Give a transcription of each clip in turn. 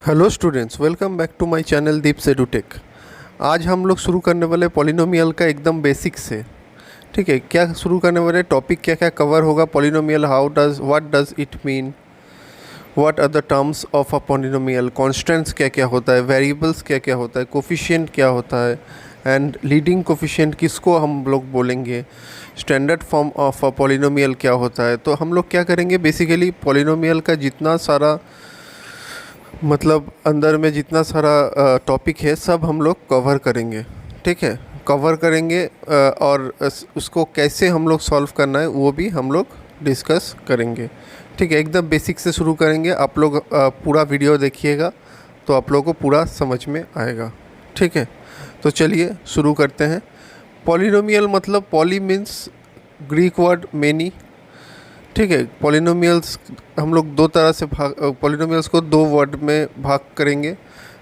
Hello students, welcome back to my channel Deep से डूटेक। आज हम लोग शुरू करने वाले पॉलिनोमियल का एकदम बेसिक से। ठीक है, क्या शुरू करने वाले टॉपिक क्या क्या कवर होगा? Polynomial, how does, what does it mean, what are the terms of a polynomial, constants क्या क्या होता है, वेरिएबल्स क्या क्या होता है, कोफिशिएंट क्या होता है, एंड लीडिंग कोफिशिएंट किसको हम लोग बोलेंगे, standard form of a polynomial क्या होता है। तो हम लोग क्या करेंगे, बेसिकली पॉलिनोमियल का जितना सारा मतलब अंदर में जितना सारा टॉपिक है सब हम लोग कवर करेंगे। ठीक है, कवर करेंगे और उसको कैसे हम लोग सॉल्व करना है वो भी हम लोग डिस्कस करेंगे। ठीक है, एकदम बेसिक से शुरू करेंगे। आप लोग पूरा वीडियो देखिएगा तो आप लोगों को पूरा समझ में आएगा। ठीक है, तो चलिए शुरू करते हैं। पॉलिनोमियल मतलब poly means Greek word many. ठीक है, पॉलिनोमियल्स हम लोग दो तरह से पॉलिनोमियल्स को दो वर्ड में भाग करेंगे।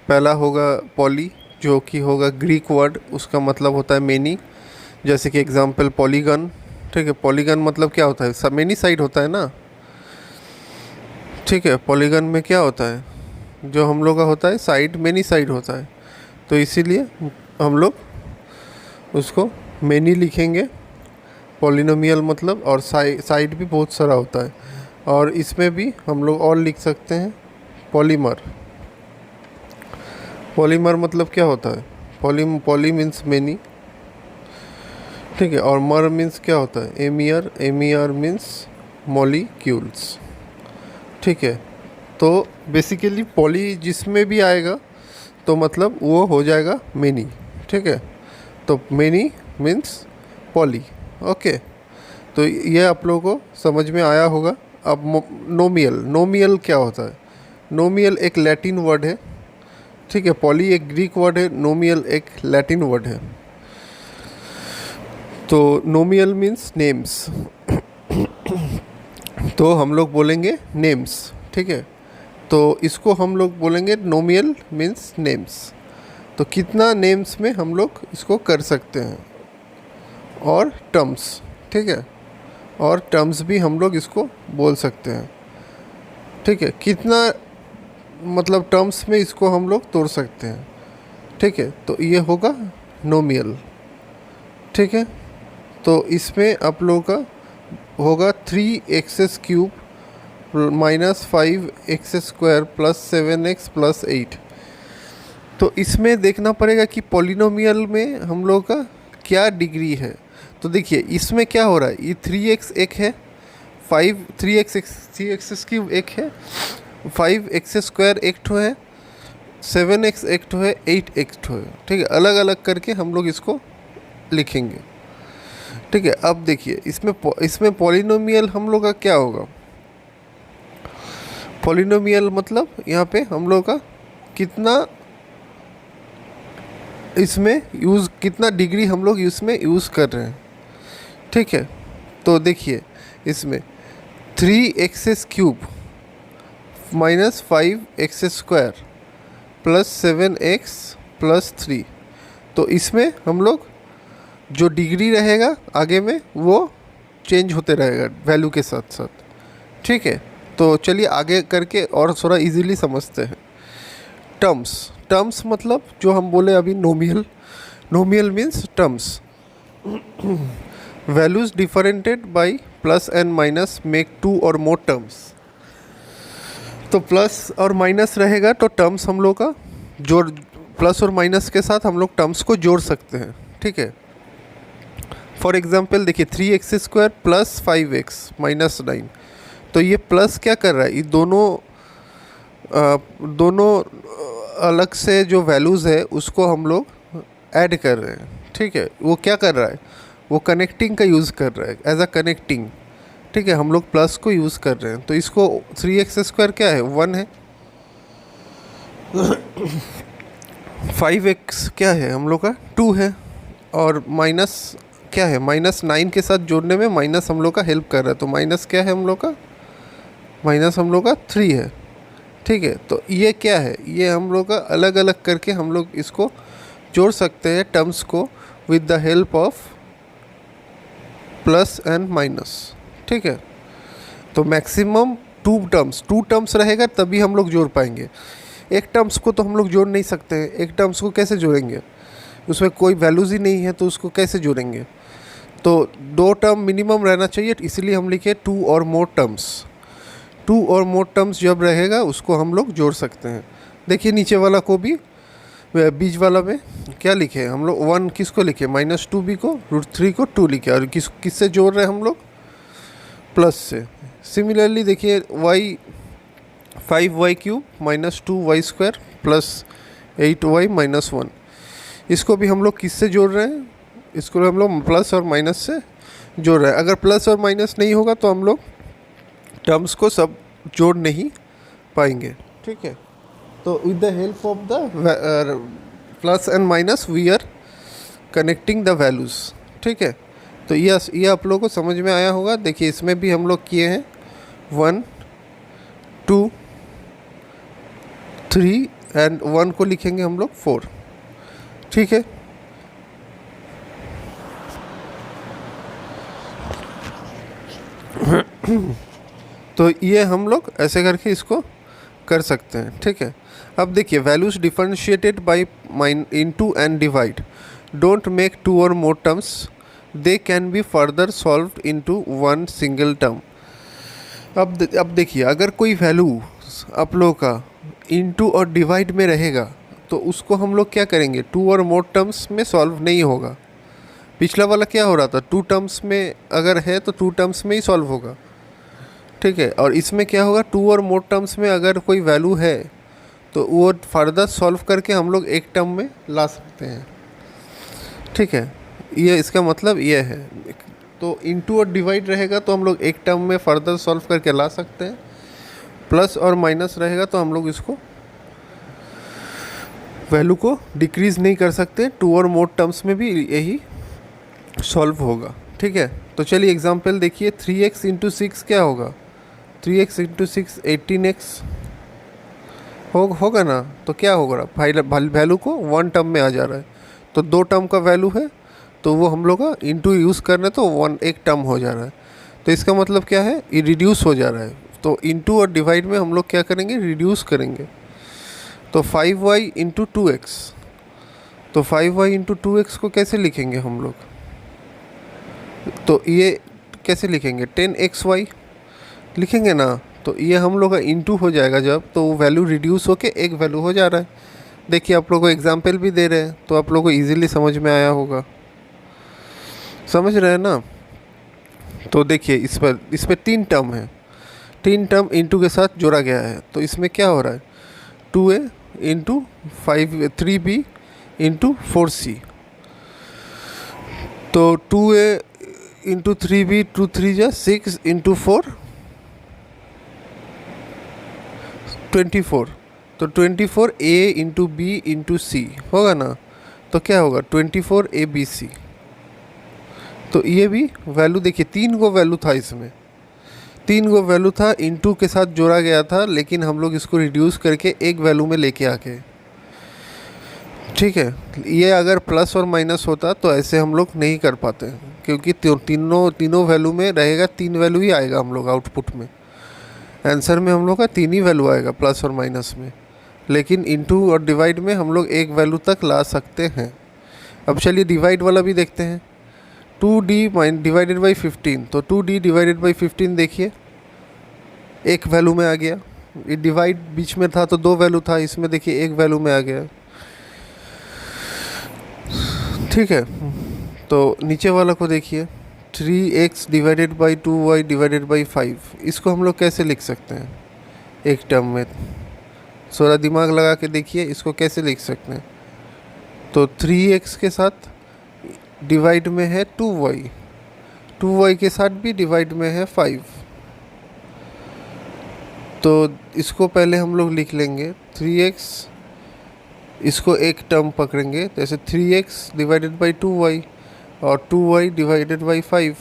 पहला होगा पॉली, जो कि होगा ग्रीक वर्ड, उसका मतलब होता है मेनी। जैसे कि एग्जांपल पॉलीगन। ठीक है, पॉलीगन मतलब क्या होता है? सब मेनी साइड होता है ना। ठीक है, पॉलीगन में क्या होता है, जो हम लोग का होता है साइड, मेनी साइड होता है, तो इसीलिए हम लोग उसको मेनी लिखेंगे। पॉलिनोमियल मतलब, और साइड भी बहुत सारा होता है। और इसमें भी हम लोग और लिख सकते हैं पॉलीमर। पॉलीमर मतलब क्या होता है? Poly means many. ठीक है, और मर मीन्स क्या होता है? एमियर। एमियर मीन्स मॉलिक्यूल्स। ठीक है, तो बेसिकली पॉली जिसमें भी आएगा तो मतलब वो हो जाएगा मेनी। ठीक है, तो मेनी मीन्स पॉली। ओके, तो ये आप लोगों को समझ में आया होगा। अब नोमियल, नोमियल क्या होता है? नोमियल एक लैटिन वर्ड है। ठीक है, पॉली एक ग्रीक वर्ड है, नोमियल एक लैटिन वर्ड है। तो नोमियल मीन्स नेम्स। तो हम लोग बोलेंगे नेम्स। ठीक है, तो इसको हम लोग बोलेंगे नोमियल मीन्स नेम्स। तो कितना नेम्स में हम लोग इसको कर सकते हैं, और टर्म्स। ठीक है, और टर्म्स भी हम लोग इसको बोल सकते हैं। ठीक है, कितना मतलब टर्म्स में इसको हम लोग तोड़ सकते हैं। ठीक है, तो ये होगा नोमियल। ठीक है, तो इसमें आप लोगों का होगा 3x³ minus 5x² plus 7x plus 8। तो इसमें देखना पड़ेगा कि पॉलिनोमियल में हम लोग का क्या डिग्री है। तो देखिए इसमें क्या हो रहा है, ये 3x एक है, 3x³ एक है, 5x² एक ठो है, 7x एक ठो है, 8 एक ठो है। ठीक है, अलग अलग करके हम लोग इसको लिखेंगे। ठीक है, अब देखिए इसमें पॉलिनोमियल हम लोग का क्या होगा। पॉलिनोमियल मतलब यहाँ पे हम लोग का कितना इसमें यूज़, कितना डिग्री हम लोग इसमें यूज़ कर रहे हैं। ठीक है, तो देखिए इसमें 3x³ minus 5x² plus 7x plus 3। तो इसमें हम लोग जो डिग्री रहेगा आगे में वो चेंज होते रहेगा वैल्यू के साथ साथ। ठीक है, तो चलिए आगे करके और थोड़ा इजीली समझते हैं। टर्म्स, टर्म्स मतलब जो हम बोले अभी nomial. Nomial means terms. Values differentiated by plus and minus make 2 और मोर टर्म्स। तो प्लस और माइनस रहेगा तो टर्म्स हम लोग का जोड़, प्लस और माइनस के साथ हम लोग टर्म्स को जोड़ सकते हैं। ठीक है, फॉर एग्जांपल देखिए 3x² प्लस 5x माइनस 9। तो ये प्लस क्या कर रहा है, ये दोनों अलग से जो वैल्यूज़ है उसको हम लोग ऐड कर रहे हैं। ठीक है, वो क्या कर रहा है, वो कनेक्टिंग का यूज़ कर रहा है, एज अ कनेक्टिंग। ठीक है, हम लोग प्लस को यूज़ कर रहे हैं, तो इसको 3x² क्या है, 1 है। 5x क्या है हम लोग का, 2 है। और माइनस क्या है, माइनस 9 के साथ जोड़ने में माइनस हम लोग का हेल्प कर रहा है, तो माइनस क्या है हम लोग का, माइनस हम लोग का 3 है। ठीक है, तो ये क्या है, ये हम लोग का अलग अलग करके हम लोग इसको जोड़ सकते हैं टर्म्स को with the help of plus and minus. ठीक है, तो मैक्सिमम टू टर्म्स रहेगा तभी हम लोग जोड़ पाएंगे। एक टर्म्स को तो हम लोग जोड़ नहीं सकते हैं, एक टर्म्स को कैसे जोड़ेंगे, उसमें कोई वैल्यूज़ ही नहीं है तो उसको कैसे जोड़ेंगे। तो 2 टर्म मिनिमम रहना चाहिए, इसलिए हम लिखे 2 और मोर टर्म्स। 2 और मोर टर्म्स जब रहेगा उसको हम लोग जोड़ सकते हैं। देखिए नीचे वाला को भी, बीच वाला में क्या लिखे हम लोग, 1 किसको लिखे, -2b को, √3 को 2 लिखे, और किससे जोड़ रहे हैं हम लोग, प्लस से। सिमिलरली देखिए y 5y³ -2y² plus 8y -1, इसको भी हम लोग किससे जोड़ रहे हैं, इसको हम लोग प्लस और माइनस से जोड़ रहे हैं। अगर प्लस और माइनस नहीं होगा तो हम लोग टर्म्स को सब जोड़ नहीं पाएंगे, ठीक है। तो with the help of the plus and minus we are connecting the values, ठीक है। तो ये आप लोगों को समझ में आया होगा। देखिए इसमें भी हम लोग किए हैं 1 2 3 एंड 1 को लिखेंगे हम लोग 4, ठीक है। तो ये हम लोग ऐसे करके इसको कर सकते हैं, ठीक है। अब देखिए values differentiated by into and divide don't make 2 और more terms, they can be further solved into 1 single term. अब देखिए अगर कोई वैल्यू आप लोगों का इनटू और डिवाइड में रहेगा तो उसको हम लोग क्या करेंगे, 2 और मोर टर्म्स में सॉल्व नहीं होगा। पिछला वाला क्या हो रहा था, 2 टर्म्स में अगर है तो 2 टर्म्स में ही सॉल्व होगा, ठीक है। और इसमें क्या होगा, 2 और मोर टर्म्स में अगर कोई वैल्यू है तो वो फर्दर सॉल्व करके हम लोग एक टर्म में ला सकते हैं, ठीक है। ये इसका मतलब ये है। तो इनटू और डिवाइड रहेगा तो हम लोग एक टर्म में फर्दर सॉल्व करके ला सकते हैं, प्लस और माइनस रहेगा तो हम लोग इसको वैल्यू को डिक्रीज़ नहीं कर सकते। 2 और मोर टर्म्स में भी यही सॉल्व होगा, ठीक है। तो चलिए एग्जांपल देखिए, 3x इंटू 6 क्या होगा, 3x इंटू 6 18x होगा ना। तो क्या होगा, वैल्यू को 1 टर्म में आ जा रहा है, तो 2 टर्म का वैल्यू है तो वो हम लोग का इंटू यूज़ करना तो 1 टर्म हो जा रहा है। तो इसका मतलब क्या है, ये रिड्यूस हो जा रहा है। तो इंटू और डिवाइड में हम लोग क्या करेंगे, रिड्यूस करेंगे। तो 5y इंटू 2x, तो 5y इंटू 2x को कैसे लिखेंगे हम लोग, तो ये कैसे लिखेंगे, 10xy लिखेंगे ना। तो ये हम लोग का इंटू हो जाएगा जब, तो वो वैल्यू रिड्यूस होके एक वैल्यू हो जा रहा है। देखिए आप लोग को एग्जाम्पल भी दे रहे हैं तो आप लोग को ईजिली समझ में आया होगा, समझ रहे हैं ना। तो देखिए इस पर 3 टर्म है, 3 टर्म इंटू के साथ जोड़ा गया है। तो इसमें क्या हो रहा है, 2a into 3b into 4c। तो 2a इंटू 3b 2 3 जा 6 इंटू 4 24। तो 24a into b into c होगा ना। तो क्या होगा, 24abc। तो ये भी वैल्यू देखिए 3 गो वैल्यू था, इसमें 3 गो वैल्यू था, इंटू के साथ जोड़ा गया था, लेकिन हम लोग इसको रिड्यूस करके एक वैल्यू में लेके आके, ठीक है। ये अगर प्लस और माइनस होता तो ऐसे हम लोग नहीं कर पाते, क्योंकि तीनों वैल्यू में रहेगा, 3 वैल्यू ही आएगा हम लोग आउटपुट में, आंसर में हम लोग का 3 ही वैल्यू आएगा प्लस और माइनस में। लेकिन इंटू और डिवाइड में हम लोग एक वैल्यू तक ला सकते हैं। अब चलिए डिवाइड वाला भी देखते हैं, 2d डिवाइडेड बाई 15। तो 2d डिवाइडेड बाई 15 देखिए एक वैल्यू में आ गया, ये डिवाइड बीच में था तो 2 वैल्यू था, इसमें देखिए एक वैल्यू में आ गया, ठीक है। तो नीचे वाला को देखिए, 3x divided by 2y divided by 5, इसको हम लोग कैसे लिख सकते हैं एक टर्म में, थोड़ा दिमाग लगा के देखिए इसको कैसे लिख सकते हैं। तो 3x के साथ डिवाइड में है 2y, 2y के साथ भी डिवाइड में है 5। तो इसको पहले हम लोग लिख लेंगे 3x, इसको एक टर्म पकड़ेंगे, जैसे 3x डिवाइडेड बाई 2y और 2y डिवाइडेड बाई 5,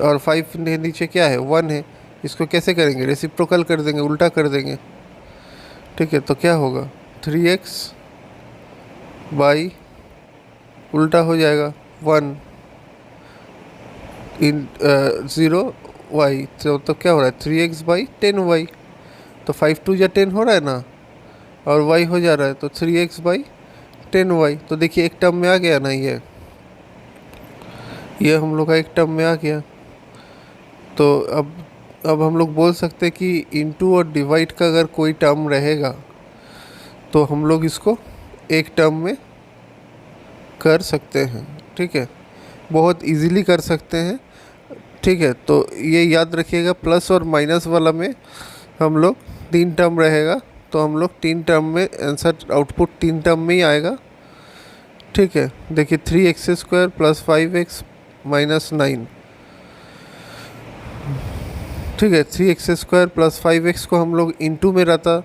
और 5 नीचे क्या है, 1 है। इसको कैसे करेंगे, रेसिप्रोकल कर देंगे, उल्टा कर देंगे, ठीक है। तो क्या होगा, 3x बाई उल्टा हो जाएगा 1 इन 0y। तो क्या हो रहा है, 3x बाई 10y। तो 5 2 या 10 हो रहा है ना। और y हो जा रहा है, तो 3x/10y। तो देखिए एक टर्म में आ गया ना, ये हम लोग का एक टर्म में आ गया। तो अब हम लोग बोल सकते हैं कि इंटू और डिवाइड का अगर कोई टर्म रहेगा तो हम लोग इसको एक टर्म में कर सकते हैं। ठीक है, बहुत इजीली कर सकते हैं। ठीक है, तो ये याद रखिएगा, प्लस और माइनस वाला में हम लोग 3 टर्म रहेगा, तो हम लोग 3 टर्म में आंसर आउटपुट 3 टर्म में ही आएगा। ठीक है, देखिए 3x² + 5x - 9। ठीक है, 3x² + 5x को हम लोग इंटू में रहता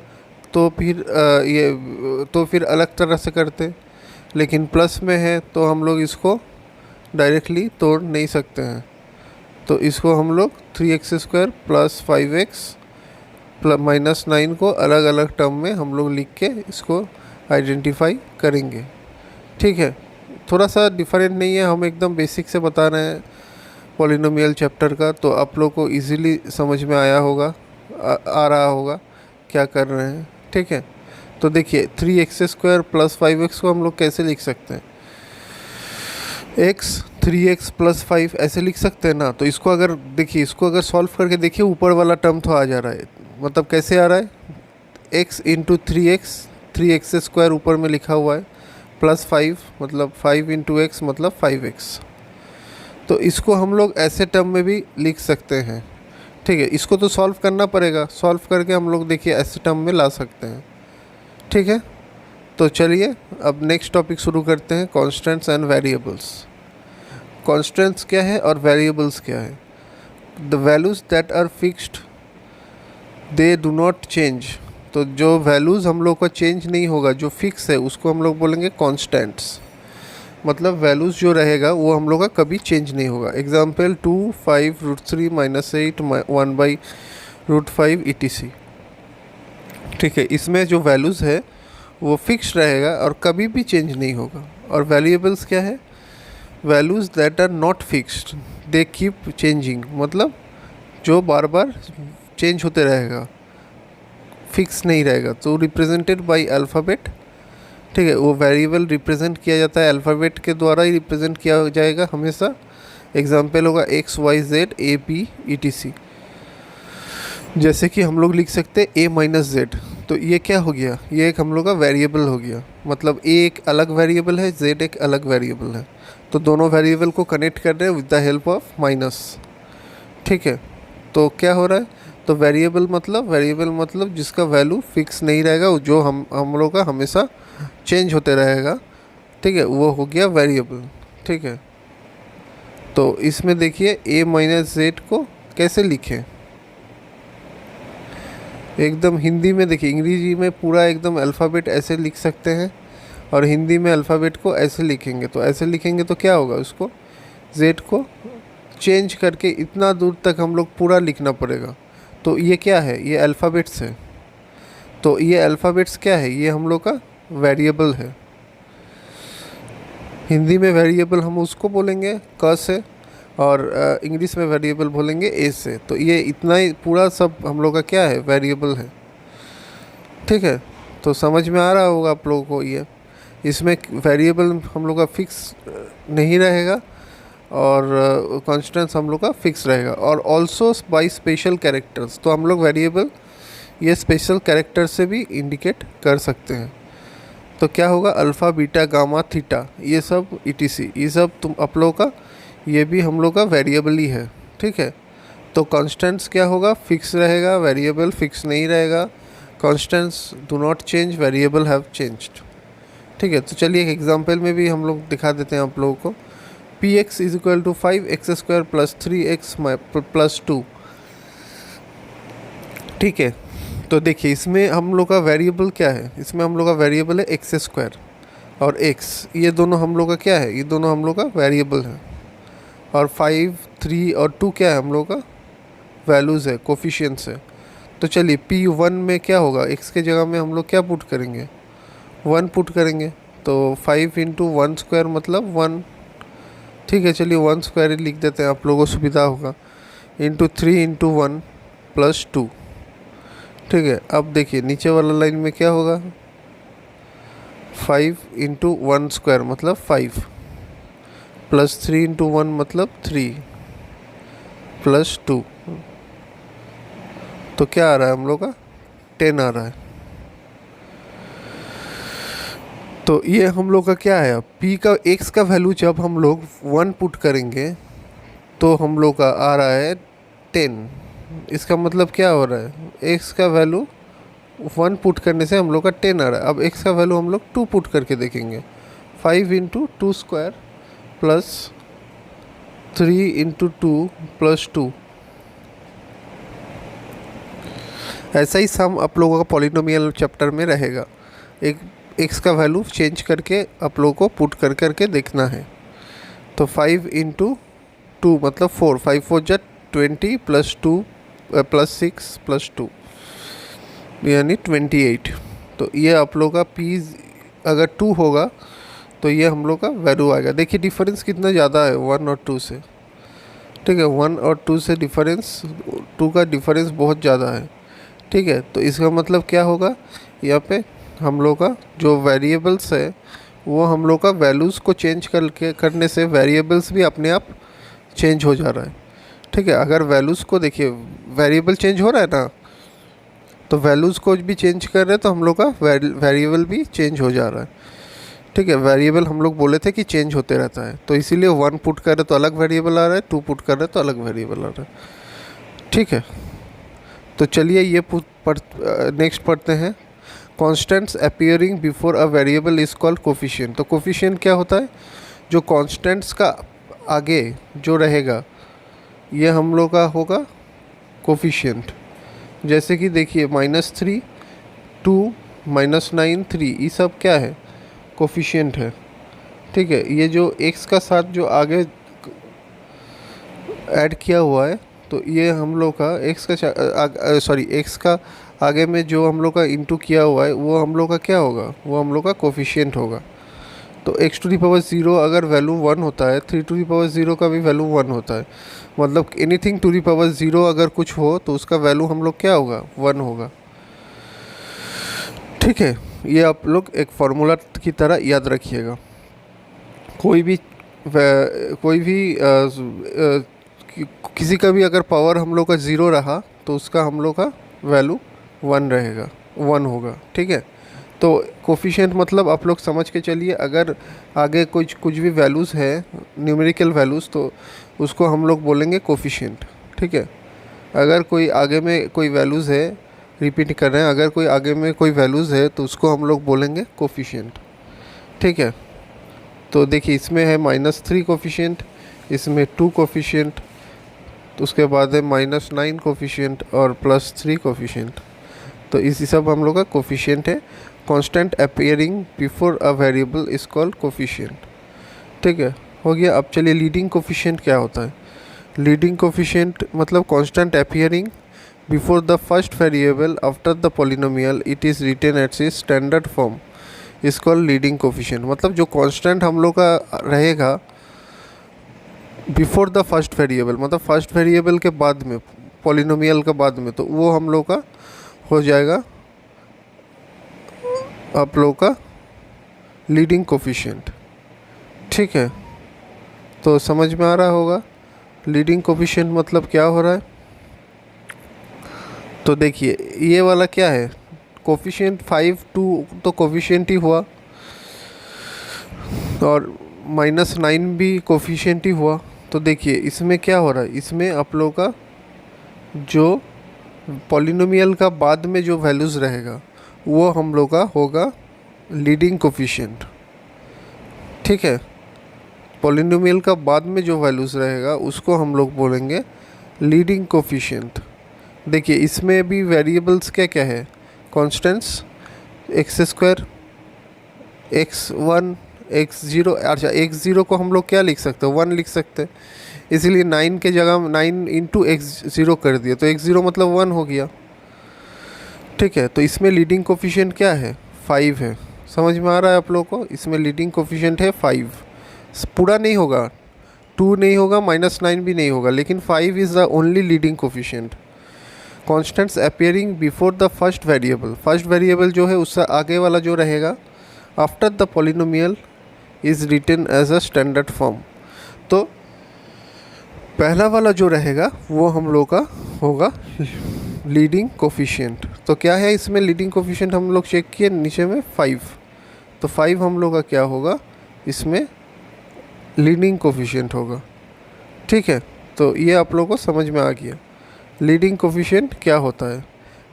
तो फिर फिर अलग तरह से करते, लेकिन प्लस में है तो हम लोग इसको डायरेक्टली तोड़ नहीं सकते हैं। तो इसको हम लोग 3x² + 5x - 9 को अलग अलग टर्म में हम लोग लिख के इसको आइडेंटिफाई करेंगे। ठीक है, थोड़ा सा डिफरेंट नहीं है, हम एकदम बेसिक से बता रहे हैं पॉलिनोमियल चैप्टर का, तो आप लोग को इजीली समझ में आया होगा, आ रहा होगा क्या कर रहे हैं। ठीक है, तो देखिए 3x² + 5x को हम लोग कैसे लिख सकते हैं, x 3x + 5 ऐसे लिख सकते हैं ना। तो इसको अगर देखिए, इसको अगर सॉल्व करके देखिए, ऊपर वाला टर्म तो आ जा रहा है, मतलब कैसे आ रहा है, x × 3x, 3x² ऊपर में लिखा हुआ है, +5 मतलब 5 × x मतलब 5x। तो इसको हम लोग ऐसे टर्म में भी लिख सकते हैं। ठीक है, इसको तो सॉल्व करना पड़ेगा, सॉल्व करके हम लोग देखिए ऐसे टर्म में ला सकते हैं। ठीक है, तो चलिए अब नेक्स्ट टॉपिक शुरू करते हैं, कॉन्स्टेंट्स एंड वेरिएबल्स। कॉन्स्टेंट्स क्या है और वेरिएबल्स क्या है। The values that are fixed they do not change. तो जो वैल्यूज़ हम लोग का चेंज नहीं होगा, जो फिक्स है, उसको हम लोग बोलेंगे कॉन्स्टेंट्स। मतलब वैल्यूज़ जो रहेगा वो हम लोग का कभी चेंज नहीं होगा। Example 2, 5, √3 - 8, 1/√5 etc। ठीक है, इसमें जो वैल्यूज़ है वो फिक्स रहेगा और कभी भी चेंज नहीं होगा। और वेरिएबल्स क्या है, values that are not fixed they keep changing, मतलब जो बार बार चेंज होते रहेगा, फिक्स नहीं रहेगा। तो रिप्रेजेंटेड बाय अल्फ़ाबेट। ठीक है, वो वेरिएबल रिप्रेजेंट किया जाता है अल्फ़ाबेट के द्वारा ही रिप्रेजेंट किया जाएगा हमेशा। एग्जाम्पल होगा x, y, z, a, p etc। जैसे कि हम लोग लिख सकते हैं a - z, तो ये क्या हो गया, ये एक हम लोग का वेरिएबल हो गया। मतलब a एक अलग वेरिएबल है, z एक अलग वेरिएबल है, तो दोनों वेरिएबल को कनेक्ट कर रहे हैं with the help of minus. ठीक है, तो क्या हो रहा है, तो वेरिएबल मतलब जिसका वैल्यू फिक्स नहीं रहेगा, जो हम लोग का हमेशा चेंज होते रहेगा। ठीक है, वो हो गया वेरिएबल। ठीक है, तो इसमें देखिए a - z को कैसे लिखें, एकदम हिंदी में देखिए, अंग्रेजी में पूरा एकदम अल्फ़ाबेट ऐसे लिख सकते हैं और हिंदी में अल्फ़ाबेट को ऐसे लिखेंगे। तो ऐसे लिखेंगे तो क्या होगा, उसको z को चेंज करके इतना दूर तक हम लोग पूरा लिखना पड़ेगा। तो ये क्या है, ये अल्फ़ाबेट्स है। तो ये अल्फ़ाबेट्स क्या है, ये हम लोग का वेरिएबल है। हिंदी में वेरिएबल हम उसको बोलेंगे क से, और इंग्लिश में वेरिएबल बोलेंगे ए से। तो ये इतना ही पूरा सब हम लोग का क्या है, वेरिएबल है। ठीक है, तो समझ में आ रहा होगा आप लोगों को ये। इसमें वेरिएबल हम लोग का फिक्स नहीं रहेगा और कॉन्स्टेंट्स हम लोग का फिक्स रहेगा। और ऑल्सो बाय स्पेशल कैरेक्टर्स, तो हम लोग वेरिएबल ये स्पेशल कैरेक्टर से भी इंडिकेट कर सकते हैं। तो क्या होगा, अल्फ़ा, बीटा, गामा, थीटा, ये सब etc, ये सब तुम आप लोग का ये भी हम लोग का वेरिएबल ही है। ठीक है, तो कॉन्स्टेंट्स क्या होगा, फिक्स रहेगा, वेरिएबल फिक्स नहीं रहेगा। Constants do not change, variable have changed. ठीक है, तो चलिए एक एग्जांपल में भी हम लोग दिखा देते हैं आप लोगों को। px = 5x² + 3x + 2। ठीक है, तो देखिए इसमें हम लोग का वेरिएबल क्या है, इसमें हम लोग का वेरिएबल है x² और x, ये दोनों हम लोग का क्या है, ये दोनों हम लोग का वेरिएबल है। और 5, 3 और 2 क्या है, हम लोग का वैल्यूज़ है, कोफिशिएंट्स है। तो चलिए p1 में क्या होगा, x के जगह में हम लोग क्या पुट करेंगे, 1 पुट करेंगे। तो 5 × 1² मतलब 1। ठीक है, चलिए 1² लिख देते हैं, आप लोगों को सुविधा होगा। × 3 × 1 + 2। ठीक है, अब देखिए नीचे वाला लाइन में क्या होगा, 5 इंटू 1 स्क्वायर मतलब 5 प्लस 3 इंटू 1 मतलब 3 प्लस 2, तो क्या आ रहा है हम लोग का 10 आ रहा है। तो ये हम लोग का क्या है, अब p का x का वैल्यू जब हम लोग 1 पुट करेंगे तो हम लोग का आ रहा है 10। इसका मतलब क्या हो रहा है, x का वैल्यू 1 पुट करने से हम लोग का 10 आ रहा है। अब x का वैल्यू हम लोग 2 पुट करके देखेंगे, 5 into 2 square plus 3 into 2 plus 2। ऐसा ही सम आप लोगों का पॉलिनोमियल चैप्टर में रहेगा। एक x का वैल्यू चेंज करके आप लोगों को पुट कर करके देखना है। तो 5 इंटू 2 मतलब 4, 5 4 जा 20 प्लस 2 प्लस 6 प्लस 2 यानी 28। तो ये आप लोग का p अगर 2 होगा तो ये हम लोग का वैल्यू आएगा। देखिए डिफरेंस कितना ज़्यादा है 1 और 2 से, ठीक है, 1 और 2 से डिफरेंस, 2 का डिफरेंस बहुत ज़्यादा है, ठीक है। तो इसका मतलब क्या होगा, यहाँ पे हम लोग का जो वेरिएबल्स है वो हम लोग का वैल्यूज़ को चेंज करने से वेरिएबल्स भी अपने आप चेंज हो जा रहा है, ठीक है। अगर वैल्यूज़ को देखिए, वेरिएबल चेंज हो रहा है ना, तो वैल्यूज़ को भी चेंज कर रहे हैं तो हम लोग का वेरिएबल भी चेंज हो जा रहा है, ठीक है। वेरिएबल हम लोग बोले थे कि चेंज होते रहता है, तो इसीलिए 1 पुट कर रहे तो अलग वेरिएबल आ रहा है, 2 पुट कर रहे तो अलग वेरिएबल आ रहा है, ठीक है। तो चलिए ये नेक्स्ट पढ़ते हैं। Constants appearing before a variable is called coefficient. तो कोफिशिएंट क्या होता है, जो कॉन्स्टेंट्स का आगे जो रहेगा ये हम लोग का होगा कोफिशिएंट। जैसे कि देखिए -3 2 -9 3, ये सब क्या है, कोफिशिएंट है, ठीक है। ये जो x का साथ जो आगे ऐड किया हुआ है तो ये हम लोग का x का x का आगे में जो हम लोग का इंटू किया हुआ है वो हम लोग का क्या होगा, वो हम लोग का कोफिशिएंट होगा। तो x⁻0 अगर वैल्यू 1 होता है, 3⁻0 का भी वैल्यू 1 होता है, मतलब एनीथिंग 2⁻0 अगर कुछ हो तो उसका वैल्यू हम लोग क्या होगा, 1 होगा, ठीक है। ये आप लोग एक फार्मूला की तरह याद रखिएगा। कोई भी किसी का भी अगर पावर हम लोग का 0 रहा तो उसका हम लोग का वैल्यू 1 रहेगा, 1 होगा, ठीक है। तो कोफिशिएंट मतलब आप लोग समझ के चलिए, अगर आगे कुछ भी वैल्यूज़ है न्यूमेरिकल वैल्यूज़ तो उसको हम लोग बोलेंगे कोफिशिएंट, ठीक है। अगर कोई आगे में कोई वैल्यूज़ है, रिपीट कर रहे हैं, अगर कोई आगे में कोई वैल्यूज़ है तो उसको हम लोग बोलेंगे कोफिशिएंट, ठीक है। तो देखिए इसमें है -3 कोफिशिएंट, इसमें 2 कोफिशिएंट, तो उसके बाद है -9 कोफिशिएंट और +3 कोफिशिएंट। तो इसी सब हम लोग का कोफिशिएंट है। Constant appearing before a variable is called coefficient, ठीक है, हो गया। अब चलिए लीडिंग कोफिशिएंट क्या होता है। लीडिंग कोफिशिएंट मतलब constant appearing before the first variable after the polynomial, it is written its is standard form is called leading coefficient. मतलब जो कांस्टेंट हम लोग का रहेगा बिफोर द फर्स्ट वेरिएबल, मतलब फर्स्ट वेरिएबल के बाद में, पॉलिनोमियल के बाद में, तो वो हम लोग का हो जाएगा आप लोग का लीडिंग कोफिशिएंट, ठीक है। तो समझ में आ रहा होगा लीडिंग कोफिशिएंट मतलब क्या हो रहा है। तो देखिए ये वाला क्या है, कोफिशिएंट 5 2 तो कोफिशिएंट ही हुआ, और -9 भी कोफिशिएंट ही हुआ। तो देखिए इसमें क्या हो रहा है, इसमें आप लोग का जो पॉलिनोमियल का बाद में जो वैल्यूज़ रहेगा वो हम लोग का होगा लीडिंग कोफिशिएंट, ठीक है। पॉलिनोमियल का बाद में जो वैल्यूज़ रहेगा उसको हम लोग बोलेंगे लीडिंग कोफिशिएंट। देखिए इसमें भी वेरिएबल्स क्या क्या है, कॉन्स्टेंट्स x², x1 x0। अच्छा x0 को हम लोग क्या लिख सकते हैं, 1 लिख सकते हैं, इसीलिए 9 के जगह 9 इंटू x0 कर दिया, तो x0 मतलब 1 हो गया, ठीक है। तो इसमें लीडिंग कोफिशिएंट क्या है, 5 है। समझ में आ रहा है आप लोग को, इसमें लीडिंग कोफिशिएंट है 5, पूरा नहीं होगा, 2 नहीं होगा, -9 भी नहीं होगा, लेकिन 5 is the only leading coefficient. Constants appearing before the first variable, first variable जो है उससे आगे वाला जो रहेगा after the polynomial is written as a standard form. तो पहला वाला जो रहेगा वो हम लोग का होगा लीडिंग कोफिशिएंट। तो क्या है इसमें लीडिंग कोफिशिएंट हम लोग चेक किए नीचे में 5, तो 5 हम लोग का क्या होगा इसमें लीडिंग कोफिशिएंट होगा। ठीक है, तो ये आप लोगों को समझ में आ गया लीडिंग कोफिशिएंट क्या होता है।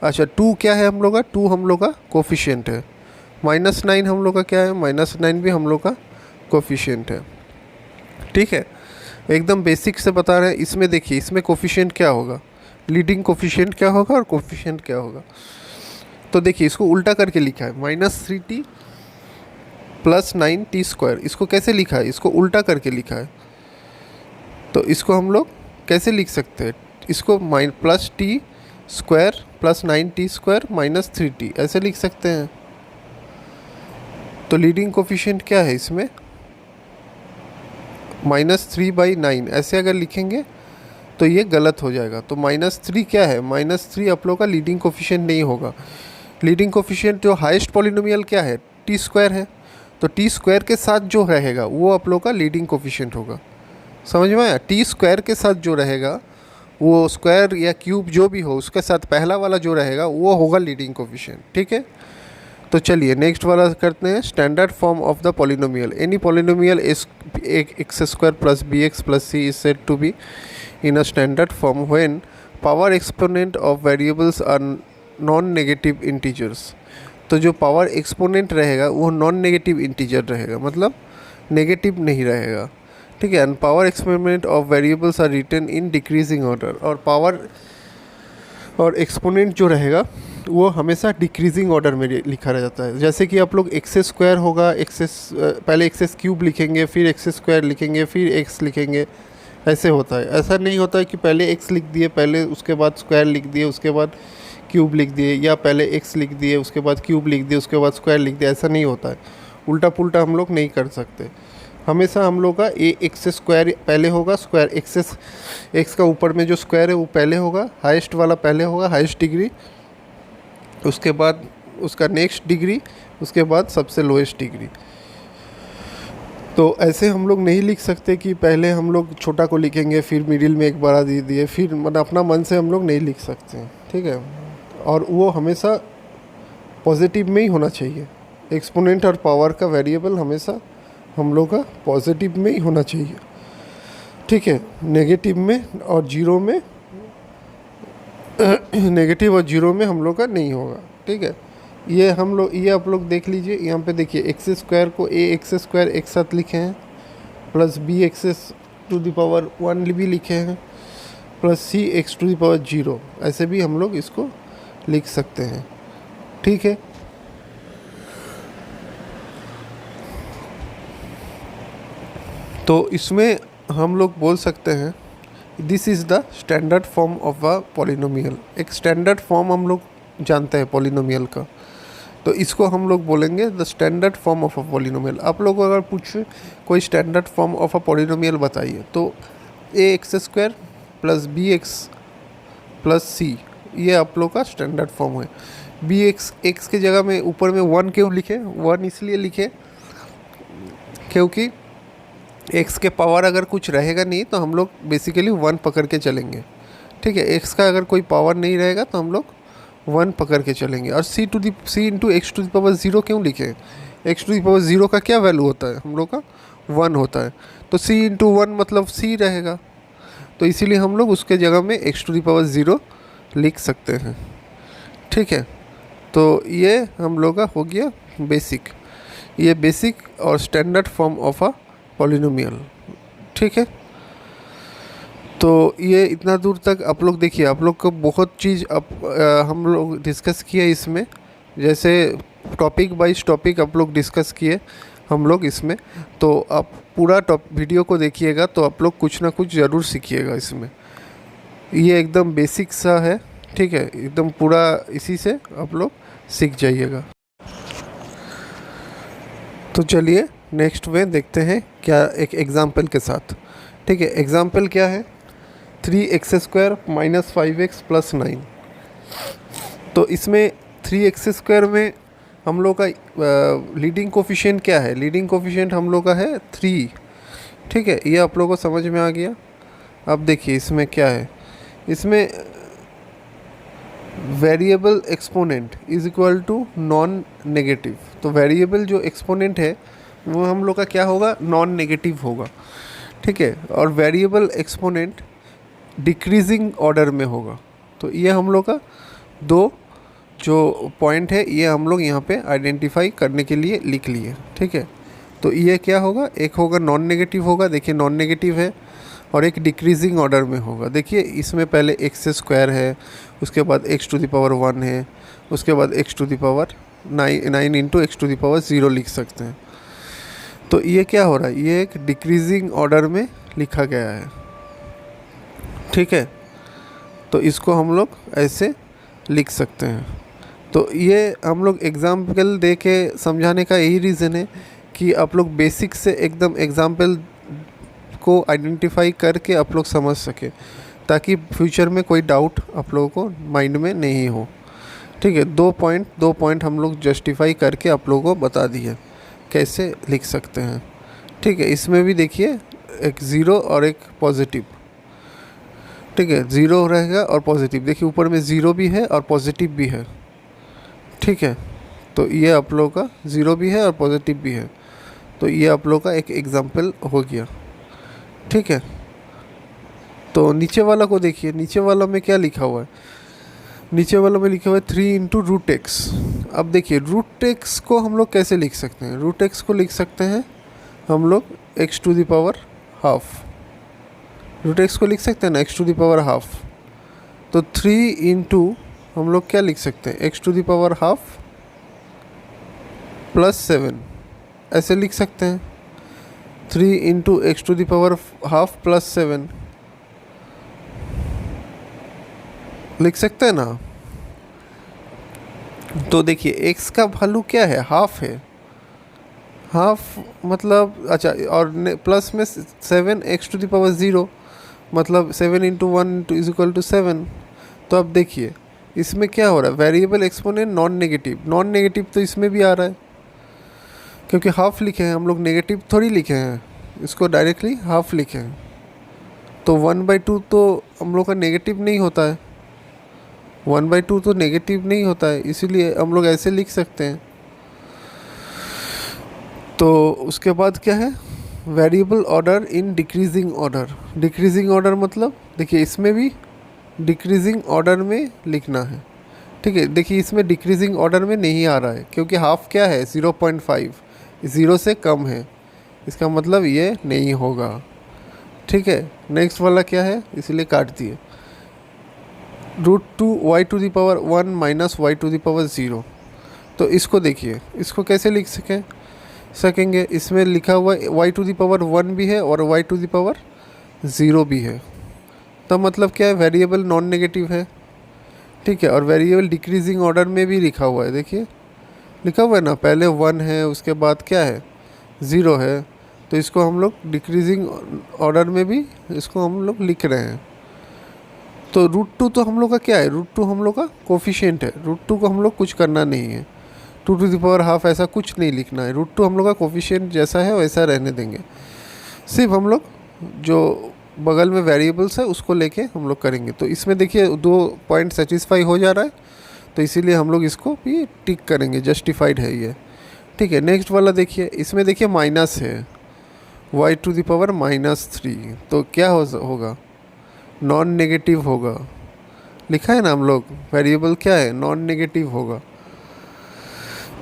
अच्छा 2 क्या है हम लोग का, 2 हम लोग का कोफिशिएंट है। -9 हम लोग का क्या है, -9 भी हम लोग का कोफिशिएंट है। ठीक है, एकदम बेसिक से बता रहे हैं। इसमें देखिए इसमें कोफिशिएंट क्या होगा, लीडिंग कोफिशिएंट क्या होगा और कोफिशिएंट क्या होगा। तो देखिए इसको उल्टा करके लिखा है -3t + 9t²। इसको कैसे लिखा है, इसको उल्टा करके लिखा है। तो इसको हम लोग कैसे लिख सकते हैं, इसको +t² + 9t² - 3t ऐसे लिख सकते हैं। तो लीडिंग कोफिशिएंट क्या है इसमें -3/9 ऐसे अगर लिखेंगे तो ये गलत हो जाएगा। तो -3 क्या है, -3 आप लोग का लीडिंग कोफिशिएंट नहीं होगा। लीडिंग कोफिशिएंट जो हाईएस्ट पॉलिनोमियल क्या है t² है, तो t² के साथ जो रहेगा वो आप लोग का लीडिंग कोफिशिएंट होगा। समझ में आया, t² के साथ जो रहेगा वो स्क्वायर या क्यूब जो भी हो उसके साथ पहला वाला जो रहेगा वो होगा लीडिंग कोफिशिएंट। ठीक है, तो चलिए नेक्स्ट वाला करते हैं standard form of the polynomial. Any polynomial x² + bx + c is said to be in a standard form when power exponent of variables are non-negative integers। तो जो पावर एक्सपोनेंट रहेगा वो नॉन नेगेटिव इंटीजर रहेगा, मतलब negative नहीं रहेगा। ठीक है, and power exponent of variables are written in decreasing order. और पावर और एक्सपोनेंट जो रहेगा वो हमेशा डिक्रीजिंग ऑर्डर में लिखा रह जाता है। जैसे कि आप लोग x² होगा, पहले x³ लिखेंगे, फिर x² लिखेंगे, फिर x लिखेंगे, ऐसे होता है। ऐसा नहीं होता है कि पहले x लिख दिए, पहले उसके बाद स्क्वायर लिख दिए, उसके बाद क्यूब लिख दिए, या पहले x लिख दिए उसके बाद क्यूब लिख दिए उसके बाद स्क्वायर लिख दिया। ऐसा नहीं होता है, उल्टा पुल्टा हम लोग नहीं कर सकते। हमेशा हम लोग का x² पहले होगा, स्क्वायर x का ऊपर में जो स्क्वायर है वो पहले होगा, हाईएस्ट वाला पहले होगा, हाईएस्ट डिग्री, उसके बाद उसका नेक्स्ट डिग्री, उसके बाद सबसे लोएस्ट डिग्री। तो ऐसे हम लोग नहीं लिख सकते कि पहले हम लोग छोटा को लिखेंगे फिर मिडिल में एक बड़ा दे दिए, फिर मतलब अपना मन से हम लोग नहीं लिख सकते। ठीक है, और वो हमेशा पॉजिटिव में ही होना चाहिए। एक्सपोनेंट और पावर का वेरिएबल हमेशा हम लोग का पॉजिटिव में ही होना चाहिए। ठीक है, नेगेटिव में और जीरो में नेगेटिव और जीरो में हम लोग का नहीं होगा। ठीक है, ये आप लोग देख लीजिए, यहाँ पे देखिए x² को ax² एक साथ लिखे हैं, प्लस bx⁻1 भी लिखे हैं, प्लस cx⁻0 ऐसे भी हम लोग इसको लिख सकते हैं। ठीक है, तो इसमें हम लोग बोल सकते हैं this is the standard form of a polynomial. एक स्टैंडर्ड फॉर्म हम लोग जानते हैं पॉलिनोमियल का, तो इसको हम लोग बोलेंगे the standard form of a polynomial. आप लोग अगर पूछे कोई standard form of a polynomial बताइए, तो ax² + bx + c ये आप लोग का स्टैंडर्ड फॉर्म है। x के जगह में ऊपर में 1 क्यों लिखे, 1 इसलिए लिखे क्योंकि x के पावर अगर कुछ रहेगा नहीं तो हम लोग बेसिकली 1 पकड़ के चलेंगे। ठीक है, x का अगर कोई पावर नहीं रहेगा तो हम लोग 1 पकड़ के चलेंगे। और c × x⁻0 क्यों लिखे, x⁻0 का क्या वैल्यू होता है हम लोग का 1 होता है, तो c × 1 मतलब c रहेगा, तो इसीलिए हम लोग उसके जगह में x⁻0 लिख सकते हैं। ठीक है, तो ये हम लोग का हो गया बेसिक, ये बेसिक और standard form of a polynomial. ठीक है, तो ये इतना दूर तक आप लोग देखिए, आप लोग को बहुत चीज़ हम लोग डिस्कस किए इसमें, जैसे टॉपिक वाइज टॉपिक आप लोग डिस्कस किए हम लोग इसमें। तो आप पूरा वीडियो को देखिएगा तो आप लोग कुछ ना कुछ ज़रूर सीखिएगा इसमें। ये एकदम बेसिक सा है। ठीक है, एकदम पूरा इसी से आप लोग सीख जाइएगा। तो चलिए नेक्स्ट में देखते हैं क्या, एक एग्ज़ाम्पल के साथ। ठीक है, एग्ज़ाम्पल क्या है, 3x² - 5x + 9। तो इसमें 3x² में हम लोग का लीडिंग कोफिशिएंट क्या है, लीडिंग कोफिशिएंट हम लोग का है 3। ठीक है, ये आप लोगों को समझ में आ गया। अब देखिए इसमें क्या है, इसमें variable exponent is equal to non negative. तो वेरिएबल जो एक्सपोनेंट है वो हम लोग का क्या होगा, नॉन नेगेटिव होगा। ठीक है, और वेरिएबल एक्सपोनेंट डिक्रीजिंग ऑर्डर में होगा। तो ये हम लोग का दो जो पॉइंट है ये हम लोग यहाँ पे आइडेंटिफाई करने के लिए लिख लिए। ठीक है, तो ये क्या होगा, एक होगा नॉन नेगेटिव होगा, देखिए नॉन नेगेटिव है, और एक डिक्रीजिंग ऑर्डर में होगा। देखिए इसमें पहले एक्स स्क्वायर है, उसके बाद एक्स टू द पावर 1 है, उसके बाद x to the power 9 into x to the power 0 लिख सकते हैं। तो ये क्या हो रहा है, ये एक डिक्रीजिंग ऑर्डर में लिखा गया है। ठीक है, तो इसको हम लोग ऐसे लिख सकते हैं। तो ये हम लोग एग्जाम्पल दे के समझाने का यही रीज़न है कि आप लोग बेसिक से एकदम एग्जाम्पल को आइडेंटिफाई करके आप लोग समझ सके, ताकि फ्यूचर में कोई डाउट आप लोगों को माइंड में नहीं हो। ठीक है, दो पॉइंट हम लोग जस्टिफाई करके आप लोगों को बता दिए कैसे लिख सकते हैं। ठीक है, इसमें भी देखिए एक ज़ीरो और एक पॉजिटिव। ठीक है, ज़ीरो रहेगा और पॉजिटिव, देखिए ऊपर में ज़ीरो भी है और पॉजिटिव भी है। ठीक है, तो ये आप लोगों का ज़ीरो भी है और पॉजिटिव भी है। तो ये आप लोगों का एक एग्जाम्पल हो गया। ठीक है, तो नीचे वाला को देखिए, नीचे वाला में क्या लिखा हुआ है, नीचे वाला में लिखा हुआ है 3 इंटू रूट एक्स। अब देखिए रूट एक्स को हम लोग कैसे लिख सकते हैं, रूट एक्स को लिख सकते हैं हम लोग x to the power half. Root x को लिख सकते हैं ना x to the power half. तो 3 इंटू हम लोग क्या लिख सकते हैं, x to the power half plus 7, ऐसे लिख सकते हैं। 3 into x to the power half plus 7 लिख सकते हैं ना। तो देखिए एक्स का वैल्यू क्या है, हाफ है, हाफ मतलब अच्छा, और प्लस में 7 एक्स टू द पावर 0 मतलब 7 इंटू 1 इज इक्वल टू 7। तो अब देखिए इसमें क्या हो रहा है, variable exponent non negative, non negative तो इसमें भी आ रहा है क्योंकि हाफ लिखे हैं हम लोग, नेगेटिव थोड़ी लिखे हैं, इसको डायरेक्टली हाफ लिखे हैं। तो 1/2 तो हम लोग का नेगेटिव नहीं होता है, 1/2 तो नेगेटिव नहीं होता है, इसीलिए हम लोग ऐसे लिख सकते हैं। तो उसके बाद क्या है, variable order in decreasing order. Decreasing order मतलब देखिए इसमें भी डिक्रीजिंग ऑर्डर में लिखना है। ठीक है, देखिए इसमें डिक्रीजिंग ऑर्डर में नहीं आ रहा है क्योंकि हाफ क्या है 0.5, 0 से कम है, इसका मतलब ये नहीं होगा। ठीक है, नेक्स्ट वाला क्या है, इसलिए काट दिए। √2 y to the power 1 minus y to the power 0। तो इसको देखिए, इसको कैसे लिख सकेंगे, इसमें लिखा हुआ y टू द पावर 1 भी है और y टू द पावर 0 भी है। तो मतलब क्या है, वेरिएबल नॉन नेगेटिव है। ठीक है, और वेरिएबल डिक्रीजिंग ऑर्डर में भी लिखा हुआ है, देखिए लिखा हुआ है ना, पहले 1 है उसके बाद क्या है 0 है। तो इसको हम लोग डिक्रीजिंग ऑर्डर में भी इसको हम लोग लिख रहे हैं। तो √2 तो हम लोग का क्या है, √2 हम लोग का कोफिशिएंट है, √2 को हम लोग कुछ करना नहीं है, 2 टू द पावर हाफ ऐसा कुछ नहीं लिखना है। √2 हम लोग का कोफिशिएंट जैसा है वैसा रहने देंगे, सिर्फ हम लोग जो बगल में वेरिएबल्स है उसको लेके हम लोग करेंगे। तो इसमें देखिए 2 पॉइंट सेटिस्फाई हो जा रहा है, तो इसीलिए हम लोग इसको भी टिक करेंगे, जस्टिफाइड है ये। ठीक है, नेक्स्ट वाला देखिए, इसमें देखिए माइनस है y टू द पावर -3, तो क्या होगा, नॉन नेगेटिव होगा, लिखा है ना हम लोग, वेरिएबल क्या है नॉन नेगेटिव होगा।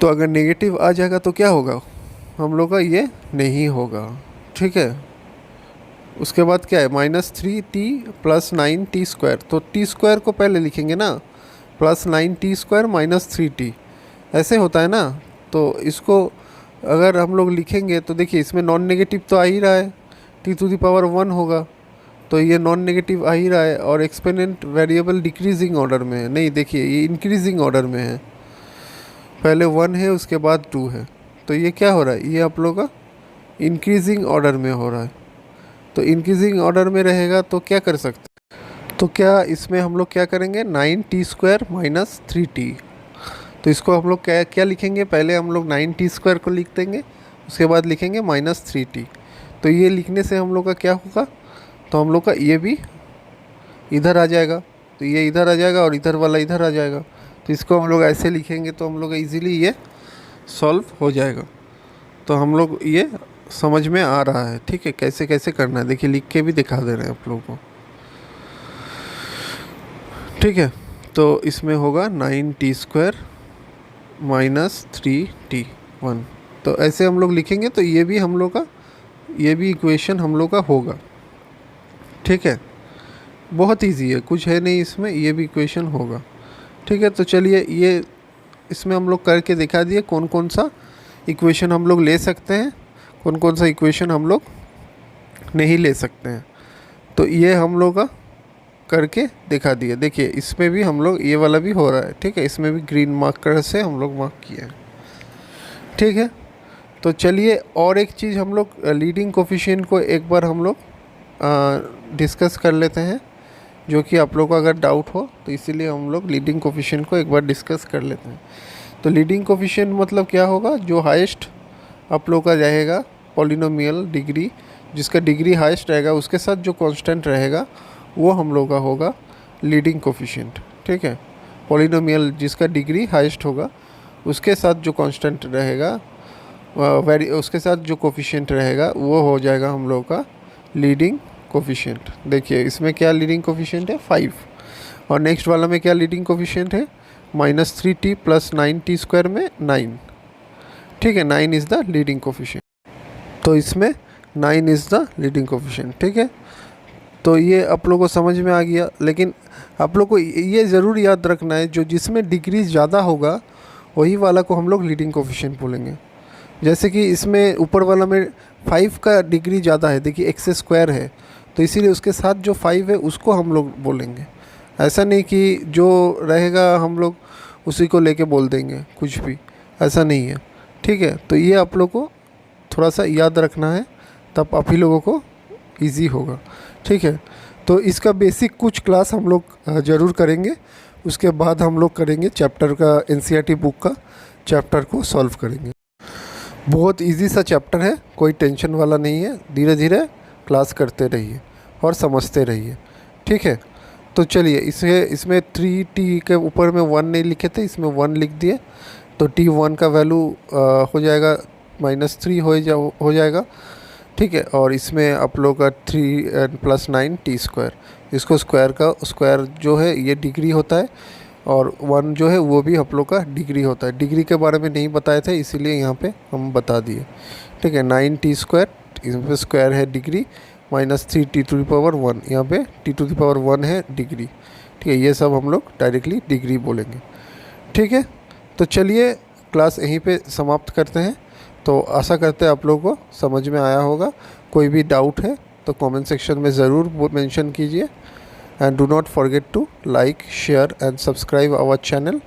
तो अगर नेगेटिव आ जाएगा तो क्या होगा, हम लोग का ये नहीं होगा। ठीक है, उसके बाद क्या है -3t प्लस 9t²। तो t² को पहले लिखेंगे ना, प्लस 9t² -3t, ऐसे होता है ना। तो इसको अगर हम लोग लिखेंगे तो देखिए इसमें नॉन नेगेटिव तो आ ही रहा है, t टू द पावर 1 होगा, तो ये नॉन नेगेटिव आ ही रहा है, और एक्सपोनेंट वेरिएबल डिक्रीजिंग ऑर्डर में है, नहीं देखिए ये इंक्रीजिंग ऑर्डर में है, पहले 1 है उसके बाद 2 है। तो ये क्या हो रहा है, ये आप लोग का इंक्रीजिंग ऑर्डर में हो रहा है। तो इंक्रीजिंग ऑर्डर में रहेगा तो क्या कर सकते हैं, तो क्या इसमें हम लोग क्या करेंगे 9t² -3t। तो इसको हम लोग क्या क्या लिखेंगे, पहले हम लोग 9t² को लिख देंगे, उसके बाद लिखेंगे -3t। तो ये लिखने से हम लोग का क्या होगा, तो हम लोग का ये भी इधर आ जाएगा, तो ये इधर आ जाएगा और इधर वाला इधर आ जाएगा। तो इसको हम लोग ऐसे लिखेंगे तो हम लोग इजीली ये सॉल्व हो जाएगा। तो हम लोग ये समझ में आ रहा है, ठीक है, कैसे कैसे करना है। देखिए लिख के भी दिखा दे रहे हैं आप लोगों को, ठीक है। तो इसमें होगा 9t² -3t1। तो ऐसे हम लोग लिखेंगे तो ये भी हम लोग का, ये भी इक्वेशन हम लोग का होगा, ठीक है। बहुत इजी है, कुछ है नहीं इसमें, ये भी इक्वेशन होगा, ठीक है। तो चलिए ये इसमें हम लोग करके दिखा दिए कौन कौन सा इक्वेशन हम लोग ले सकते हैं, कौन कौन सा इक्वेशन हम लोग नहीं ले सकते हैं। तो ये हम लोग का करके दिखा दिए। देखिए इसमें भी हम लोग, ये वाला भी हो रहा है, ठीक है, इसमें भी ग्रीन मार्कर से हम लोग मार्क किए हैं, ठीक है। तो चलिए और एक चीज़ हम लोग लीडिंग कोफिशिएंट को एक बार हम लोग डिस्कस कर लेते हैं, जो कि आप लोग को अगर डाउट हो तो इसीलिए हम लोग लीडिंग कोफिशिएंट को एक बार डिस्कस कर लेते हैं। तो लीडिंग कोफिशिएंट मतलब क्या होगा, जो हाईएस्ट आप लोग का रहेगा पॉलिनोमियल डिग्री, जिसका डिग्री हाईएस्ट रहेगा उसके साथ जो कांस्टेंट रहेगा वो हम लोग का होगा लीडिंग कोफिशिएंट, ठीक है। पॉलिनोमियल जिसका डिग्री हाईएस्ट होगा उसके साथ जो कांस्टेंट रहेगा, उसके साथ जो कोफिशिएंट रहेगा वो हो जाएगा हम लोग का लीडिंग कोफिशिएंट। देखिए इसमें क्या लीडिंग कोफिशिएंट है 5, और नेक्स्ट वाला में क्या लीडिंग कोफिशिएंट है -3t + 9t² में 9, ठीक है। 9 इज़ द लीडिंग कोफिशिएंट, तो इसमें 9 इज़ द लीडिंग कोफिशिएंट, ठीक है। तो ये आप लोगों को समझ में आ गया। लेकिन आप लोग को ये ज़रूर याद रखना है, जो जिसमें डिग्री ज़्यादा होगा वही वाला को हम लोग लीडिंग कोफिशिएंट बोलेंगे। जैसे कि इसमें ऊपर वाला में 5 का डिग्री ज़्यादा है, देखिए x² है, तो इसीलिए उसके साथ जो 5 है उसको हम लोग बोलेंगे। ऐसा नहीं कि जो रहेगा हम लोग उसी को लेके बोल देंगे, कुछ भी ऐसा नहीं है, ठीक है। तो ये आप लोग को थोड़ा सा याद रखना है, तब आप ही लोगों को इजी होगा, ठीक है। तो इसका बेसिक कुछ क्लास हम लोग ज़रूर करेंगे, उसके बाद हम लोग करेंगे चैप्टर का, NCERT बुक का चैप्टर को सॉल्व करेंगे। बहुत इजी सा चैप्टर है, कोई टेंशन वाला नहीं है, धीरे धीरे क्लास करते रहिए और समझते रहिए, ठीक है। तो चलिए इसमें 3t के ऊपर में 1 नहीं लिखे थे, इसमें 1 लिख दिए, तो t1 का वैल्यू हो जाएगा -3 हो जाएगा, ठीक है। और इसमें आप लोग का 3 + 9t², इसको स्क्वायर जो है ये डिग्री होता है, और 1 जो है वो भी आप लोग का डिग्री होता है। डिग्री के बारे में नहीं बताए थे इसीलिए यहाँ पे हम बता दिए, ठीक है। 9t², इसमें स्क्वायर है डिग्री, -3t⁴ यहाँ पे t⁴ है डिग्री, ठीक है। ये सब हम लोग डायरेक्टली डिग्री बोलेंगे, ठीक है। तो चलिए क्लास यहीं पे समाप्त करते हैं। तो आशा करते हैं आप लोगों को समझ में आया होगा। कोई भी डाउट है तो कमेंट सेक्शन में ज़रूर मेंशन कीजिए, and do not forget to like, share and subscribe our channel.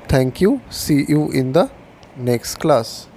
Thank you. See you in the next class.